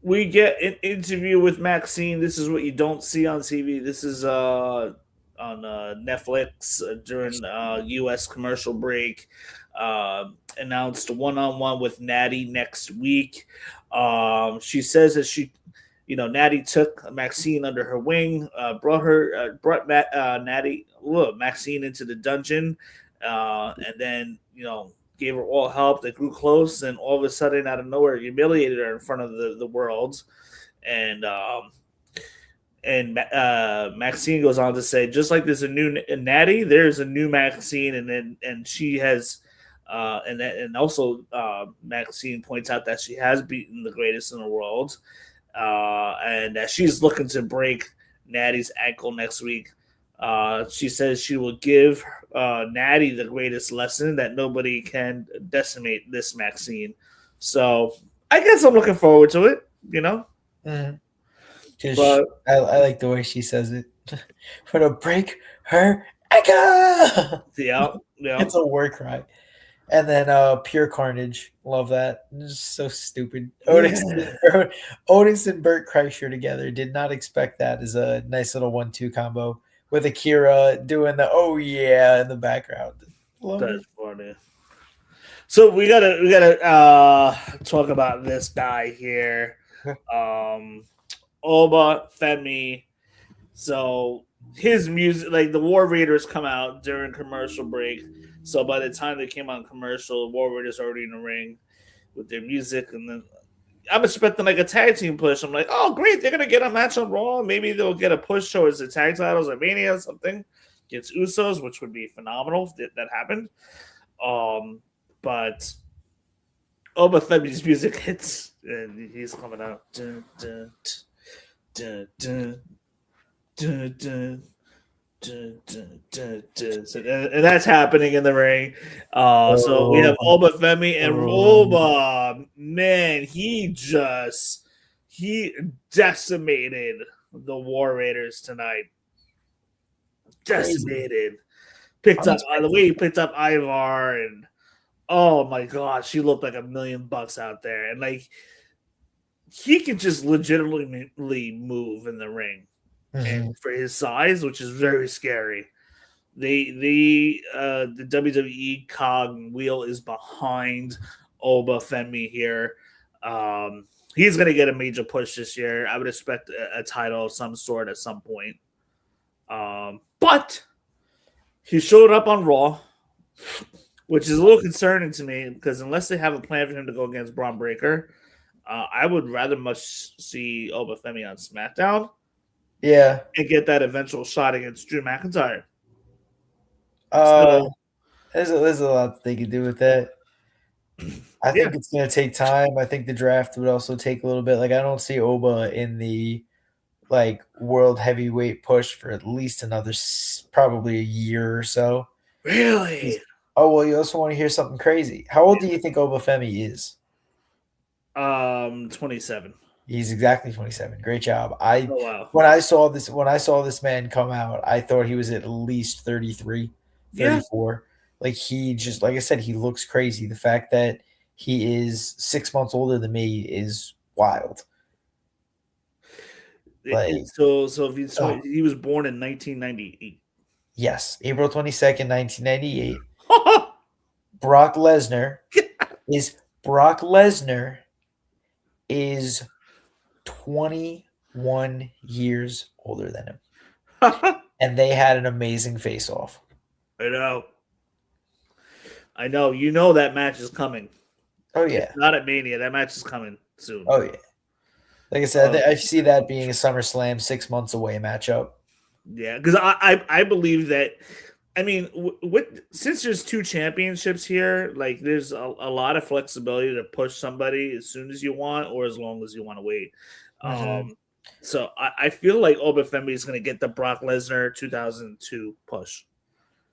We get an interview with Maxine. This is what you don't see on TV. This is on Netflix during U.S. commercial break. Announced one-on-one with Natty next week. She says that Natty took Maxine under her wing, brought Maxine into the dungeon, and then gave her all help. They grew close, and all of a sudden, out of nowhere, humiliated her in front of the world. And Maxine goes on to say, just like there's a new Natty, there's a new Maxine, and she has, and also Maxine points out that she has beaten the greatest in the world, and that she's looking to break Natty's ankle next week. She says she will give Natty the greatest lesson that nobody can decimate this Maxine. So I guess I'm looking forward to it, Mm-hmm. I like the way she says it. For to break her ankle. Yeah. It's a war cry. And then Pure Carnage. Love that. It's so stupid. Otis and Bert Kreischer together. Did not expect that as a nice little 1-2 combo with Akira doing the "oh yeah" in the background. That's funny. So we gotta talk about this guy here, Oba Femi. So his music, like the War Raiders, come out during commercial break. So by the time they came on commercial, War Raiders already in the ring with their music, and then I'm expecting like a tag team push. I'm like, oh great, they're gonna get a match on Raw. Maybe they'll get a push towards the tag titles at Mania or something. Gets Usos, which would be phenomenal if that happened. But Oba Femi's music hits, and he's coming out. Dun, dun, dun, dun, dun, dun. So, and that's happening in the ring. So we have Oba Femi and Oba. Man, he decimated the War Raiders tonight. Decimated. Picked up the way he picked up Ivar, and oh my gosh, he looked like $1 million out there, and like he can just legitimately move in the ring. And for his size, which is very scary, the WWE cog wheel is behind Oba Femi here. he's going to get a major push this year. I would expect a title of some sort at some point. But he showed up on Raw, which is a little concerning to me because unless they have a plan for him to go against Braun Breaker, I would rather much see Obafemi on SmackDown. Yeah. And get that eventual shot against Drew McIntyre. There's a lot they could do with that. I think it's going to take time. I think the draft would also take a little bit. Like, I don't see Oba in the world heavyweight push for at least another probably a year or so. Really? Oh, well, you also want to hear something crazy. How old do you think Obafemi is? 27. He's exactly 27. Great job. Wow. When I saw this man come out, I thought he was at least 33, 34. Yeah. Like he just, like I said, he looks crazy. The fact that he is 6 months older than me is wild. Like, so if he was born in 1998. Yes, April 22nd, 1998. Brock Lesnar is 21 years older than him. And they had an amazing face-off. I know. You know that match is coming. Oh, yeah. It's not at Mania. That match is coming soon. Oh, yeah. Like I said, I see that being a SummerSlam 6 months away matchup. Yeah, because I believe that. I mean, since there's 2 championships here, like there's a lot of flexibility to push somebody as soon as you want or as long as you want to wait. Mm-hmm. So I feel like Obafemi is going to get the Brock Lesnar 2002 push.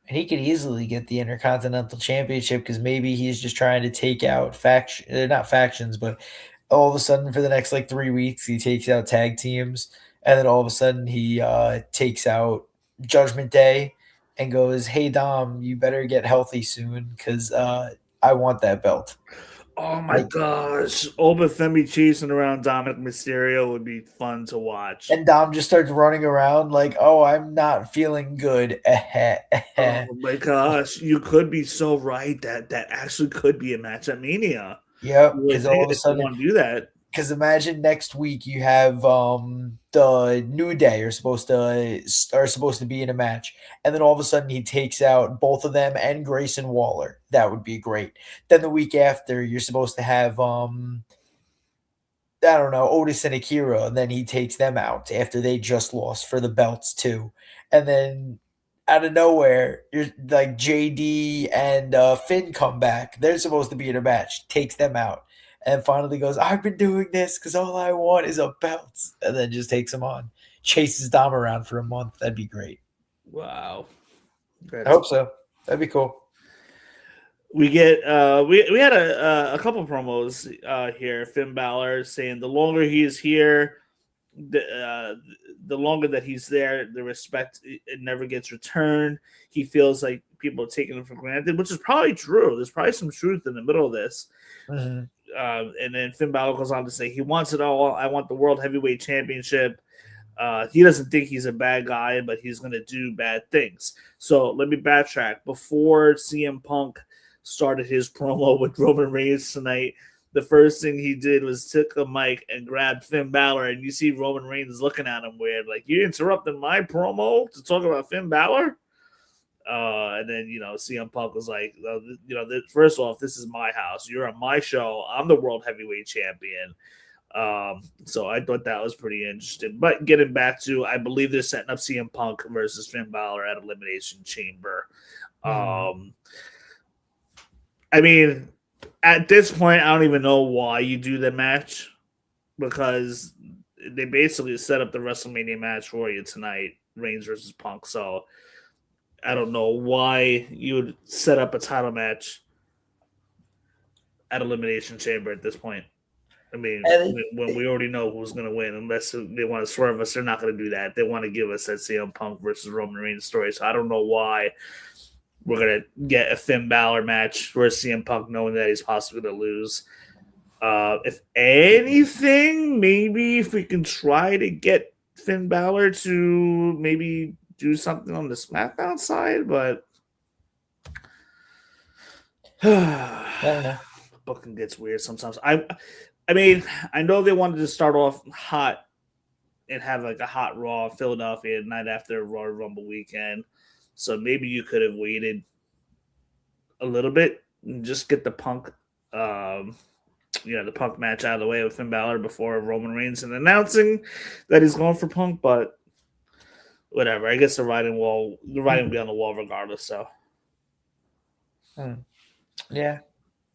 And he could easily get the Intercontinental Championship because maybe he's just trying to take out not factions, but all of a sudden for the next 3 weeks he takes out tag teams, and then all of a sudden he takes out Judgment Day and goes, "Hey Dom, you better get healthy soon because I want that belt." Oh my gosh, Obafemi chasing around Dominic Mysterio would be fun to watch. And Dom just starts running around like, "Oh, I'm not feeling good." Oh my gosh, you could be so right. That actually could be a match at Mania. Yep, because all of a sudden want to do that. Because imagine next week you have the New Day are supposed to be in a match, and then all of a sudden he takes out both of them and Grayson Waller. That would be great. Then the week after you're supposed to have I don't know, Otis and Akira, and then he takes them out after they just lost for the belts too, and then out of nowhere you're like JD and Finn come back. They're supposed to be in a match, takes them out. And finally goes, "I've been doing this because all I want is a belt." And then just takes him on. Chases Dom around for a month. That'd be great. Wow. I hope so. That'd be cool. We get we had a couple promos here. Finn Balor saying the longer he is here, the longer that he's there, the respect it never gets returned. He feels like people are taking him for granted, which is probably true. There's probably some truth in the middle of this. Mm-hmm. And then Finn Balor goes on to say he wants it all. I want the World Heavyweight Championship. He doesn't think he's a bad guy, but he's going to do bad things. So let me backtrack. Before CM Punk started his promo with Roman Reigns tonight, the first thing he did was took a mic and grabbed Finn Balor, and you see Roman Reigns looking at him weird, like, "You interrupted my promo to talk about Finn Balor?" And then, CM Punk was like, first off, this is my house. You're on my show. I'm the World Heavyweight Champion. So I thought that was pretty interesting. But getting back to, I believe they're setting up CM Punk versus Finn Balor at Elimination Chamber. I mean, at this point, I don't even know why you do the match because they basically set up the WrestleMania match for you tonight, Reigns versus Punk. So I don't know why you would set up a title match at Elimination Chamber at this point. I mean, when we already know who's going to win, unless they want to swerve us, they're not going to do that. They want to give us that CM Punk versus Roman Reigns story. So I don't know why we're going to get a Finn Balor match versus CM Punk knowing that he's possibly going to lose. If anything, maybe if we can try to get Finn Balor to maybe do something on the SmackDown side, but I don't know. Booking gets weird sometimes. I mean, I know they wanted to start off hot and have like a hot Raw Philadelphia night after Royal Rumble weekend. So maybe you could have waited a little bit and just get the Punk, um, the Punk match out of the way with Finn Balor before Roman Reigns and announcing that he's going for Punk. But whatever, I guess the writing will be on the wall regardless. So Yeah,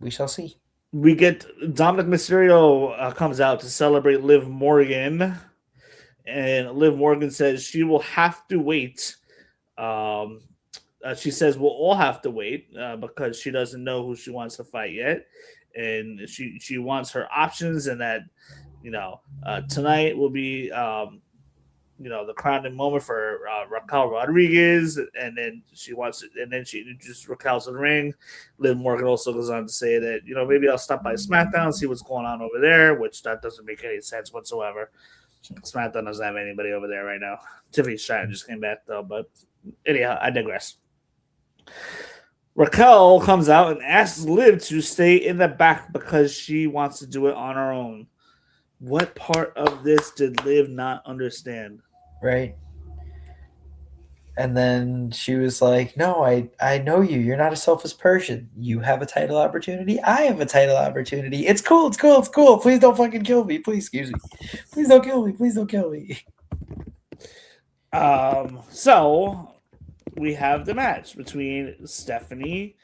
we shall see. we get Dominic Mysterio comes out to celebrate Liv Morgan, and Liv Morgan says she will have to wait. She says we'll all have to wait because she doesn't know who she wants to fight yet, and she wants her options, and that tonight will be the crowning moment for Raquel Rodriguez, and then she introduces Raquel to the ring. Liv Morgan also goes on to say that maybe I'll stop by SmackDown, see what's going on over there, which that doesn't make any sense whatsoever. SmackDown doesn't have anybody over there right now. Tiffany Stratton just came back though, but anyhow, I digress. Raquel comes out and asks Liv to stay in the back because she wants to do it on her own. What part of this did Liv not understand? Right. And then she was like, no, I know you. You're not a selfish person. You have a title opportunity. I have a title opportunity. It's cool. It's cool. It's cool. Please don't fucking kill me. Please, excuse me. Please don't kill me. Please don't kill me. So we have the match between Stephanie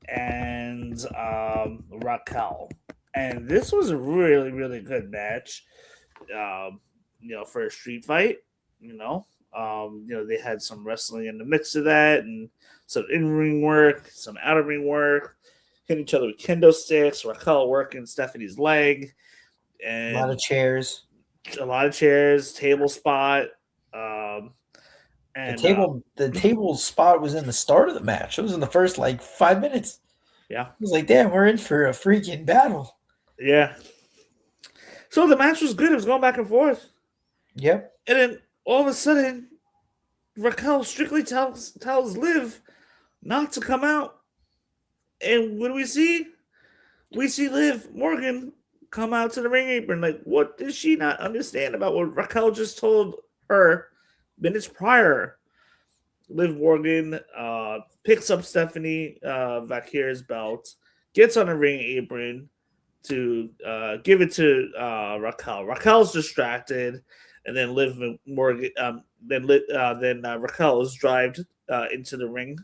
and Raquel. And this was a really, really good match. For a street fight, they had some wrestling in the mix of that, and some in-ring work, some out-of-ring work, hitting each other with kendo sticks, Raquel working Stephanie's leg, and A lot of chairs, table spot. And the table spot was in the start of the match. It was in the first 5 minutes. Yeah. It was like, damn, we're in for a freaking battle. Yeah. So the match was good. It was going back and forth. Yep. And then all of a sudden, Raquel strictly tells Liv not to come out. And what do we see? We see Liv Morgan come out to the ring apron. Like, what does she not understand about what Raquel just told her minutes prior? Liv Morgan picks up Stephanie Vaquer's belt, gets on the ring apron to give it to Raquel. Raquel's distracted, and then Liv Morgan, then Raquel is driven into the ring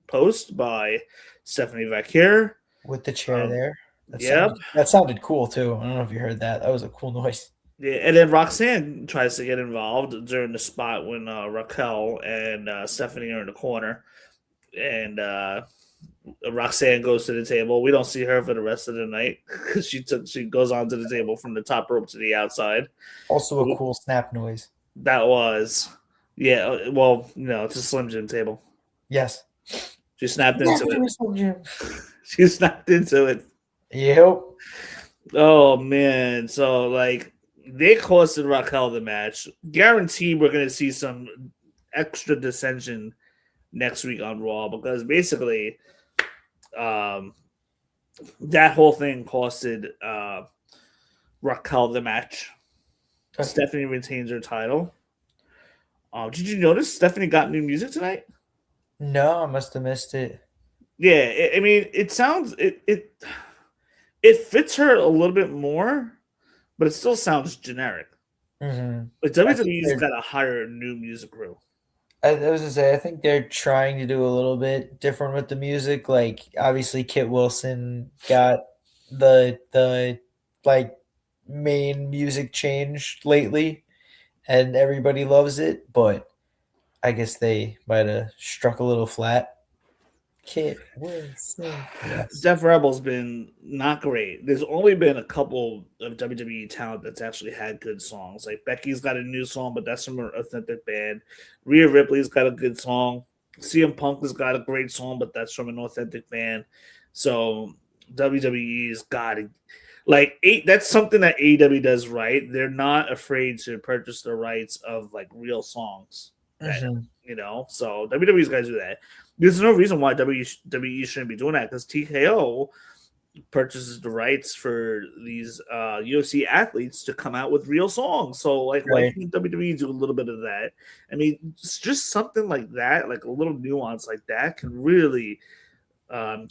post by Stephanie Vaquer With the chair there. Yep. That sounded cool too. I don't know if you heard that. That was a cool noise. Yeah, and then Roxanne tries to get involved during the spot when Raquel and Stephanie are in the corner, and Roxanne goes to the table. We don't see her for the rest of the night because she goes onto the table from the top rope to the outside. Also a cool snap noise. That was, yeah. Well, it's a Slim Jim table. Yes. She snapped into it. Slim Jim. She snapped into it. Yep. Oh man! So they costed Raquel the match. Guaranteed, we're gonna see some extra dissension next week on Raw because basically, that whole thing costed Raquel the match. Okay. Stephanie retains her title. Did you notice Stephanie got new music tonight? No, I must have missed it. Yeah, it sounds it fits her a little bit more, but it still sounds generic. Mm-hmm. But WWE's got a higher new music crew. I was gonna say, I think they're trying to do a little bit different with the music. Like, obviously, Kit Wilson got the main music change lately, and everybody loves it. But I guess they might have struck a little flat. Kit Wilson. Yes. Def Rebel's been not great. There's only been a couple of WWE talent that's actually had good songs. Like Becky's got a new song, but that's from an authentic band. Rhea Ripley's got a good song. CM Punk has got a great song, but that's from an authentic band. So WWE's got it. That's something that AEW does right. They're not afraid to purchase the rights of real songs. So WWE's got to do that. There's no reason why WWE shouldn't be doing that because TKO purchases the rights for these UFC athletes to come out with real songs. So like why Right. can't WWE do a little bit of that? I mean, just something like that, like a little nuance like that can really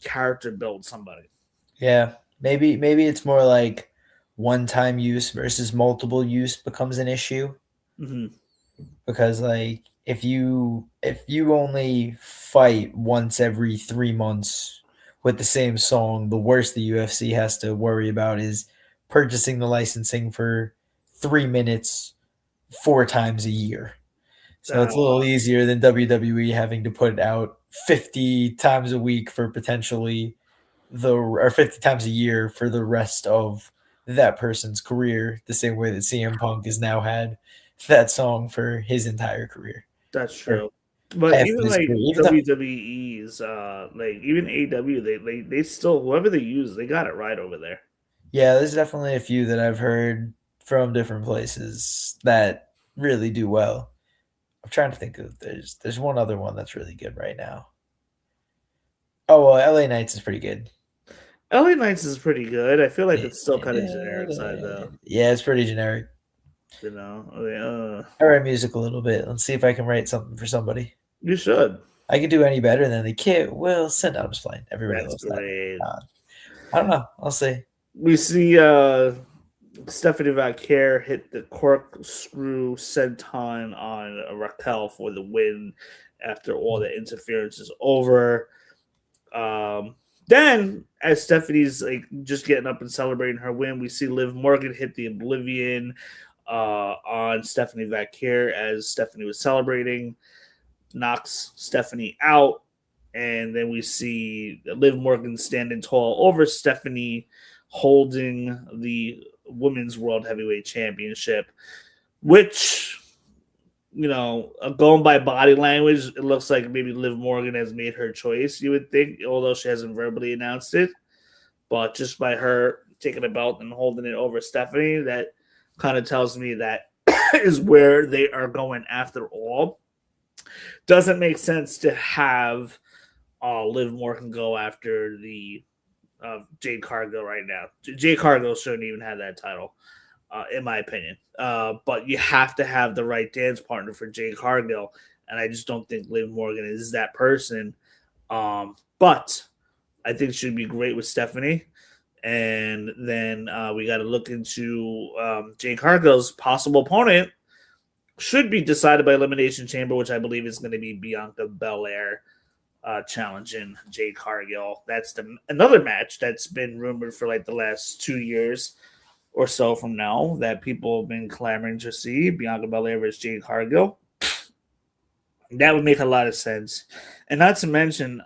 character build somebody. Yeah. Maybe it's more like one-time use versus multiple use becomes an issue. Hmm. Because like if you only fight once every 3 months with the same song, the worst the UFC has to worry about is purchasing the licensing for 3 minutes 4 times a year. So it's a little easier than WWE having to put out 50 times a week for potentially or 50 times a year for the rest of that person's career, the same way that CM Punk has now had that song for his entire career That's or true. But half of even his like career. Even though, WWE's, like even AW, they still whoever they use, they got it right over there. yeah, there's definitely a few that I've heard from different places that really do well. I'm trying to think of there's one other one that's really good right now. Oh well, LA Knights is pretty good. LA Knights is pretty good. I feel like Yeah, it's still kind of generic side though. it's pretty generic. You know, I mean, I write music a little bit. Let's see if I can write something for somebody. you should. I could do any better than the kid will send. I'm just playing. Everybody That's loves that. great. I don't know. I'll see. We see Stephanie Valkyr hit the corkscrew senton on Raquel for the win after all the interference is over. Then, as Stephanie's like just getting up and celebrating her win, we see Liv Morgan hit the Oblivion on Stephanie Valkyr as Stephanie was celebrating, knocks Stephanie out, and then we see Liv Morgan standing tall over Stephanie, holding the Women's World Heavyweight Championship, which, you know, going by body language, it looks like maybe Liv Morgan has made her choice, you would think, although she hasn't verbally announced it. But just by her taking the belt and holding it over Stephanie, that kind of tells me that is where they are going after all. Doesn't make sense to have Liv Morgan go after the Jade Cargill right now. Jade Cargill shouldn't even have that title, in my opinion. But you have to have the right dance partner for Jade Cargill, and I just don't think Liv Morgan is that person. But I think she'd be great with Stephanie. And then we got to look into Jade Cargill's possible opponent. Should be decided by Elimination Chamber, which I believe is going to be Bianca Belair challenging Jade Cargill. That's another match that's been rumored for like the last 2 years or so from now that people have been clamoring to see. Bianca Belair versus Jade Cargill. That would make a lot of sense. And not to mention,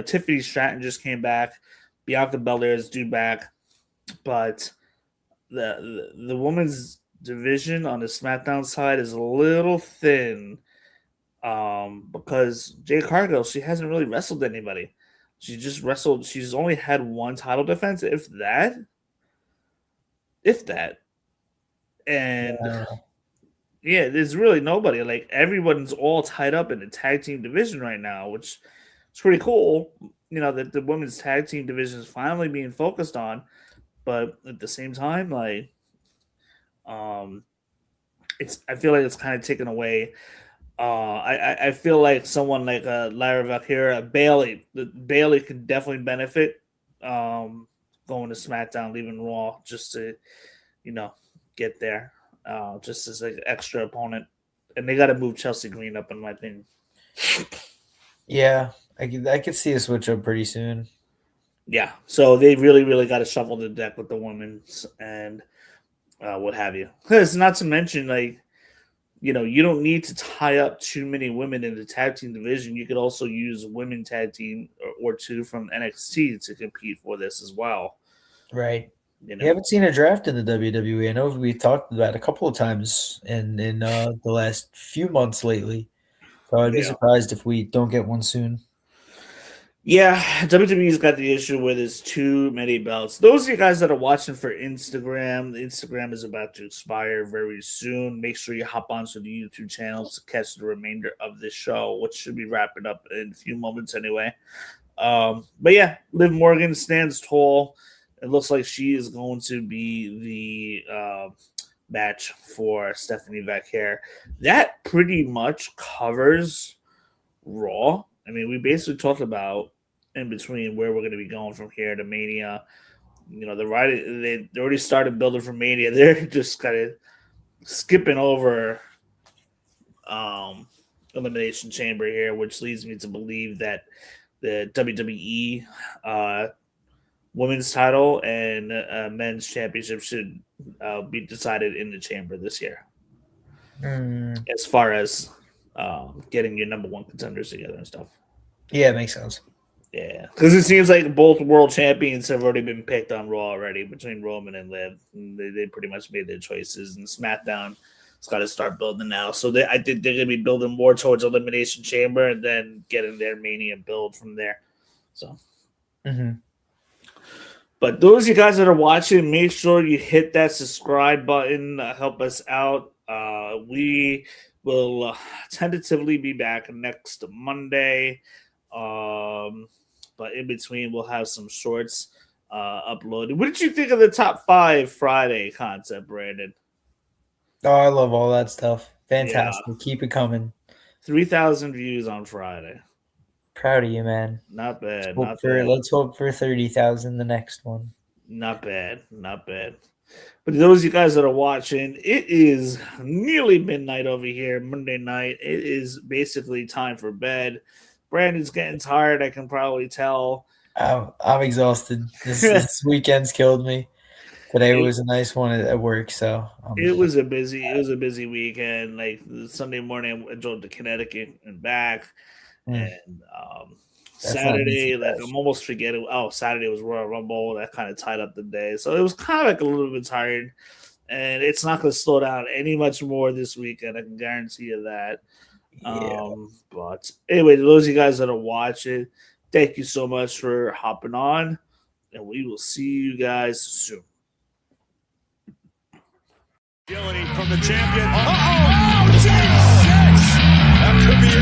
Tiffany Stratton just came back. Bianca Belair is due back. But the women's division on the SmackDown side is a little thin because Jade Cargill, she hasn't really wrestled anybody. She just wrestled. She's only had one title defense, if that. And yeah, there's really nobody. Like everyone's all tied up in the tag team division right now, which is pretty cool. You know that the women's tag team division is finally being focused on, but at the same time, like, I feel like it's kind of taken away. I feel like someone like Lara Valkyria, Bailey could definitely benefit going to SmackDown, leaving Raw just to, get there, just as an extra opponent. And they got to move Chelsea Green up, in my opinion. Yeah, I could see a switch up pretty soon. Yeah, so they really, really got to shuffle the deck with the women's and what have you. Because not to mention, like, you don't need to tie up too many women in the tag team division. You could also use women tag team or two from NXT to compete for this as well. Right. You haven't seen a draft in the WWE. I know we talked about it a couple of times in the last few months lately. So I'd be surprised if we don't get one soon. Yeah, WWE's got the issue where there's too many belts. Those of you guys that are watching for Instagram, the Instagram is about to expire very soon. Make sure you hop onto the YouTube channel to catch the remainder of the show, which should be wrapping up in a few moments anyway. But yeah, Liv Morgan stands tall. It looks like she is going to be the match for Stephanie Vaquer. That pretty much covers Raw. I mean, we basically talked about in between where we're going to be going from here to Mania. You know, they already started building for Mania. They're just kind of skipping over Elimination Chamber here, which leads me to believe that the WWE women's title and men's championship should be decided in the chamber this year. As far as getting your number one contenders together and stuff. Yeah, it makes sense. Yeah, because it seems like both world champions have already been picked on Raw already between Roman and Liv. They pretty much made their choices, and SmackDown has got to start building now. So I think they're going to be building more towards Elimination Chamber and then getting their Mania build from there. So, But those of you guys that are watching, make sure you hit that subscribe button. Help us out. We will tentatively be back next Monday. But in between, we'll have some shorts uploaded. What did you think of the top 5 Friday concept, Brandon? Oh, I love all that stuff. Fantastic. Yeah. Keep it coming. 3,000 views on Friday. Proud of you, man. Not bad. Let's hope for 30,000 the next one. Not bad. But those of you guys that are watching, it is nearly midnight over here, Monday night. It is basically time for bed. Brandon's getting tired, I can probably tell. I'm exhausted. This weekend's killed me. Today was a nice one at work, so it was a busy weekend. Like Sunday morning, I drove to Connecticut and back, and Saturday, like I'm almost forgetting. Oh, Saturday was Royal Rumble. That kind of tied up the day, so it was kind of like a little bit tired. And it's not going to slow down any much more this weekend. I can guarantee you that. Yeah. But anyway, to those of you guys that are watching, thank you so much for hopping on, and we will see you guys soon. Agility from the champion. That could be it.